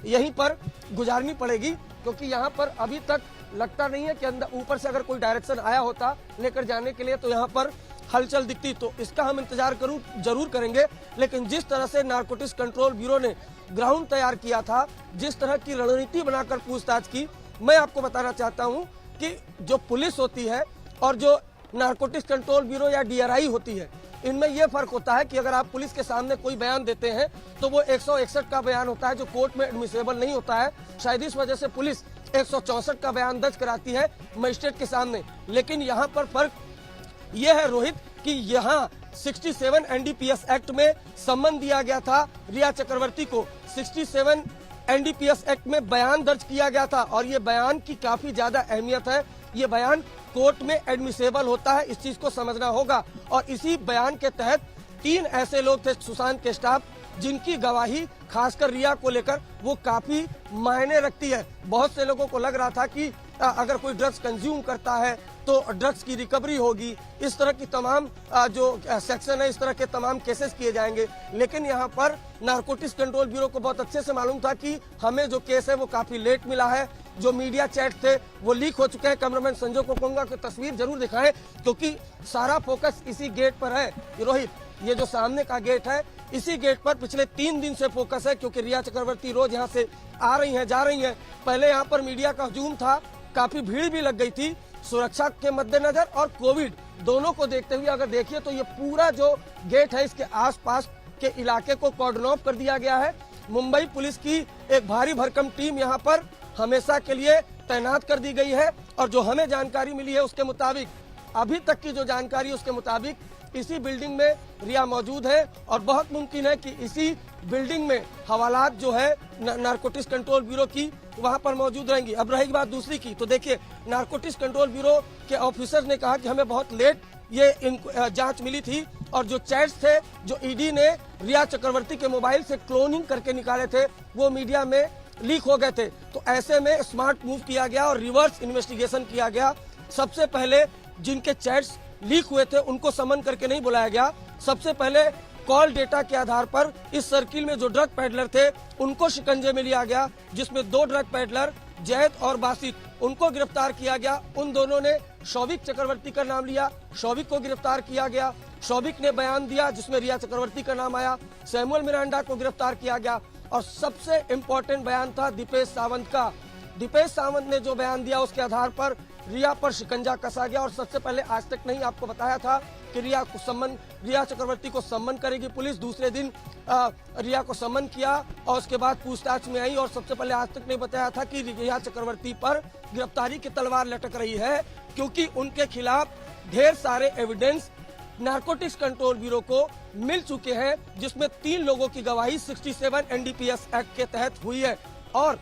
यहीं पर गुजारनी पड़ेगी, क्योंकि यहाँ पर अभी तक लगता नहीं है कि अंदर ऊपर से अगर कोई डायरेक्शन आया होता लेकर जाने के लिए तो यहाँ पर हलचल दिखती। तो इसका हम इंतजार जरूर करेंगे, लेकिन जिस तरह से नारकोटिक्स कंट्रोल ब्यूरो ने ग्राउंड तैयार किया था, जिस तरह की रणनीति बनाकर पूछताछ की, मैं आपको बताना चाहता हूं कि जो पुलिस होती है और जो नारकोटिक्स कंट्रोल ब्यूरो या DRI होती है, इनमें यह फर्क होता है कि अगर आप पुलिस के सामने कोई बयान देते हैं तो वो 161 का बयान होता है जो कोर्ट में एडमिसेबल नहीं होता है। शायद इस वजह से पुलिस 164 का बयान दर्ज कराती है मजिस्ट्रेट के सामने। लेकिन यहाँ पर फर्क यह है रोहित कि यहाँ 67 NDPS एक्ट में सम्मन दिया गया था रिया चक्रवर्ती को, 67 NDPS एक्ट में बयान दर्ज किया गया था और ये बयान की काफी ज्यादा अहमियत है। ये बयान कोर्ट में एडमिसेबल होता है, इस चीज को समझना होगा। और इसी बयान के तहत 3 ऐसे लोग थे सुशांत के स्टाफ जिनकी गवाही खासकर रिया को लेकर वो काफी मायने रखती है। बहुत से लोगों को लग रहा था कि अगर कोई ड्रग्स कंज्यूम करता है तो ड्रग्स की रिकवरी होगी, इस तरह की तमाम जो सेक्शन है, इस तरह के तमाम केसेस किए जाएंगे। लेकिन यहाँ पर नारकोटिक्स कंट्रोल ब्यूरो को बहुत अच्छे से मालूम था कि हमें जो केस है वो काफी लेट मिला है, जो मीडिया चैट थे वो लीक हो चुके हैं। कैमरामैन संजय को कहूंगा कि तस्वीर जरूर दिखाएं, क्योंकि सारा फोकस इसी गेट पर है। रोहित, ये जो सामने का गेट है, इसी गेट पर पिछले 3 दिन से फोकस है, क्योंकि रिया चक्रवर्ती रोज यहाँ से आ रही हैं, जा रही हैं। पहले यहाँ पर मीडिया का हजूम था, काफी भीड़ भी लग गई थी। सुरक्षा के मद्देनजर और कोविड दोनों को देखते हुए अगर देखिए तो ये पूरा जो गेट है इसके आसपास के इलाके को कॉर्डन ऑफ कर दिया गया है। मुंबई पुलिस की एक भारी भरकम टीम यहाँ पर हमेशा के लिए तैनात कर दी गई है। और जो हमें जानकारी मिली है उसके मुताबिक, अभी तक की जो जानकारी है उसके मुताबिक इसी बिल्डिंग में रिया मौजूद है और बहुत मुमकिन है कि इसी बिल्डिंग में हवालात जो है नारकोटिक्स कंट्रोल ब्यूरो की वहां पर मौजूद रहेंगी। अब रहेगी बात दूसरी की, तो देखिए नारकोटिक्स कंट्रोल ब्यूरो के ऑफिसर ने कहा कि हमें बहुत लेट ये जांच मिली थी और जो चैट्स थे जो ईडी ने रिया चक्रवर्ती के मोबाइल से क्लोनिंग करके निकाले थे वो मीडिया में लीक हो गए थे। तो ऐसे में स्मार्ट मूव किया गया और रिवर्स इन्वेस्टिगेशन किया गया। सबसे पहले जिनके चैट्स लीक हुए थे उनको समन करके नहीं बुलाया गया, सबसे पहले कॉल डेटा के आधार पर इस सर्किल में जो ड्रग पैडलर थे उनको शिकंजे में लिया गया, जिसमें 2 ड्रग पैडलर जैद और बासित, उनको गिरफ्तार किया गया। उन दोनों ने शौविक चक्रवर्ती का नाम लिया, शौविक को गिरफ्तार किया गया। शौविक ने बयान दिया जिसमें रिया चक्रवर्ती का नाम आया। सैमुअल मिरांडा को गिरफ्तार किया गया और सबसे इम्पोर्टेंट बयान था दीपेश सावंत का। दीपेश सावंत ने जो बयान दिया उसके आधार पर रिया पर शिकंजा कसा गया। और सबसे पहले आज तक नहीं आपको बताया था कि रिया चक्रवर्ती को सम्मन करेगी पुलिस। दूसरे दिन रिया को सम्मन किया और उसके बाद पूछताछ में आई और सबसे पहले आज तक नहीं बताया था कि रिया चक्रवर्ती पर गिरफ्तारी की तलवार लटक रही है, क्योंकि उनके खिलाफ ढेर सारे एविडेंस नारकोटिक्स कंट्रोल ब्यूरो को मिल चुके हैं, जिसमें 3 लोगों की गवाही 67 NDPS एक्ट के तहत हुई है। और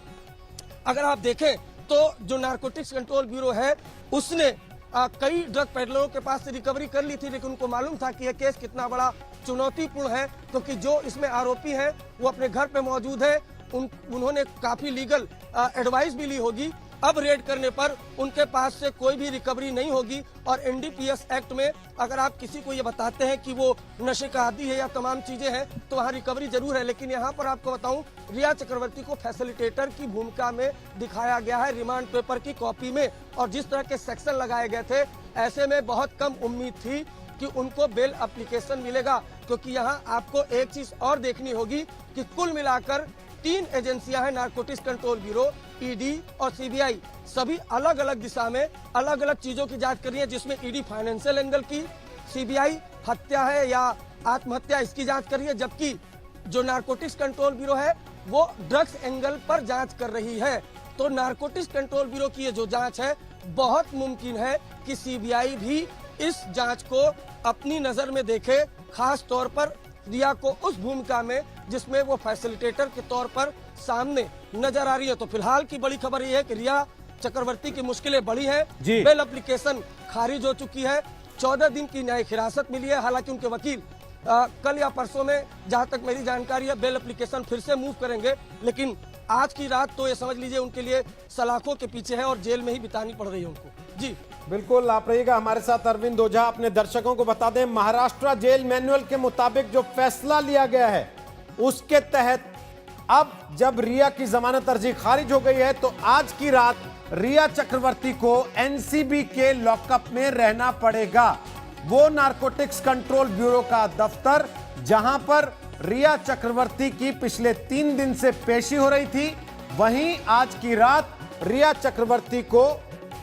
अगर आप देखें तो जो नारकोटिक्स कंट्रोल ब्यूरो है उसने कई ड्रग पेडलरों के पास से रिकवरी कर ली थी, लेकिन उनको मालूम था कि यह केस कितना बड़ा चुनौतीपूर्ण है, क्योंकि जो इसमें आरोपी हैं वो अपने घर पे मौजूद है। उन्होंने काफी लीगल एडवाइस भी ली होगी। अब रेड करने पर उनके पास से कोई भी रिकवरी नहीं होगी। और NDPS एक्ट में अगर आप किसी को ये बताते हैं कि वो नशे का आदी है या तमाम चीजें हैं तो वहाँ रिकवरी जरूर है। लेकिन यहाँ पर आपको बताऊं, रिया चक्रवर्ती को फैसिलिटेटर की भूमिका में दिखाया गया है रिमांड पेपर की कॉपी में। और जिस तरह के सेक्शन लगाए गए थे, ऐसे में बहुत कम उम्मीद थी कि उनको बेल एप्लीकेशन मिलेगा, क्योंकि यहाँ आपको एक चीज और देखनी होगी कि कुल मिलाकर 3 एजेंसियां हैं, नारकोटिक्स कंट्रोल ब्यूरो, ईडी और CBI, सभी अलग अलग दिशा में अलग अलग चीजों की जांच कर रही है, जिसमें ईडी फाइनेंशियल एंगल की, CBI हत्या है या आत्महत्या इसकी जांच कर रही है, जबकि जो नारकोटिक्स कंट्रोल ब्यूरो है वो ड्रग्स एंगल पर जांच कर रही है। तो नारकोटिक्स कंट्रोल ब्यूरो की ये जो जांच है, बहुत मुमकिन है कि CBI भी इस जांच को अपनी नजर में देखे, खास तौर पर रिया को उस भूमिका में जिसमें वो फैसिलिटेटर के तौर पर सामने नजर आ रही है। तो फिलहाल की बड़ी खबर ये है कि रिया चक्रवर्ती की मुश्किलें बढ़ी है, बेल एप्लीकेशन खारिज हो चुकी है, 14 दिन की न्यायिक हिरासत मिली है। हालांकि उनके वकील कल या परसों में, जहां तक मेरी जानकारी है, बेल एप्लीकेशन फिर से मूव करेंगे। लेकिन आज की रात तो ये समझ लीजिए उनके लिए सलाखों के पीछे है और जेल में ही बितानी पड़ रही है उनको। जी बिल्कुल, आप रहिएगा हमारे साथ। अरविंद ओझा अपने दर्शकों को बता दें, महाराष्ट्र जेल मैनुअल के मुताबिक जो फैसला लिया गया है उसके तहत अब जब रिया की जमानत अर्जी खारिज हो गई है तो आज की रात रिया चक्रवर्ती को एनसीबी के लॉकअप में रहना पड़ेगा। वो नारकोटिक्स कंट्रोल ब्यूरो का दफ्तर जहां पर रिया चक्रवर्ती की पिछले 3 दिन से पेशी हो रही थी, वहीं आज की रात रिया चक्रवर्ती को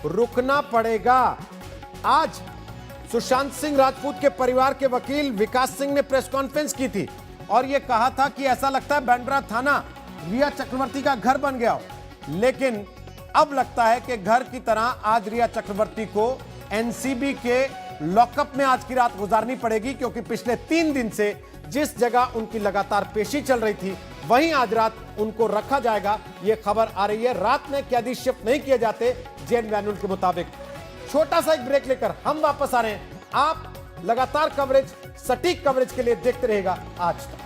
रुकना पड़ेगा। आज सुशांत सिंह राजपूत के परिवार के वकील विकास सिंह ने प्रेस कॉन्फ्रेंस की थी और यह कहा था कि ऐसा लगता है बांद्रा थाना रिया चक्रवर्ती का घर बन गया हो। लेकिन अब लगता है कि घर की तरह आज रिया चक्रवर्ती को एनसीबी के लॉकअप में आज की रात गुजारनी पड़ेगी, क्योंकि पिछले 3 दिन से जिस जगह उनकी लगातार पेशी चल रही थी वहीं आज रात उनको रखा जाएगा। यह खबर आ रही है। रात में कैदी शिफ्ट नहीं किए जाते जेल मैनुअल के मुताबिक। छोटा सा एक ब्रेक लेकर हम वापस आ रहे हैं। आप लगातार कवरेज, सटीक कवरेज के लिए देखते रहेगा आज तक।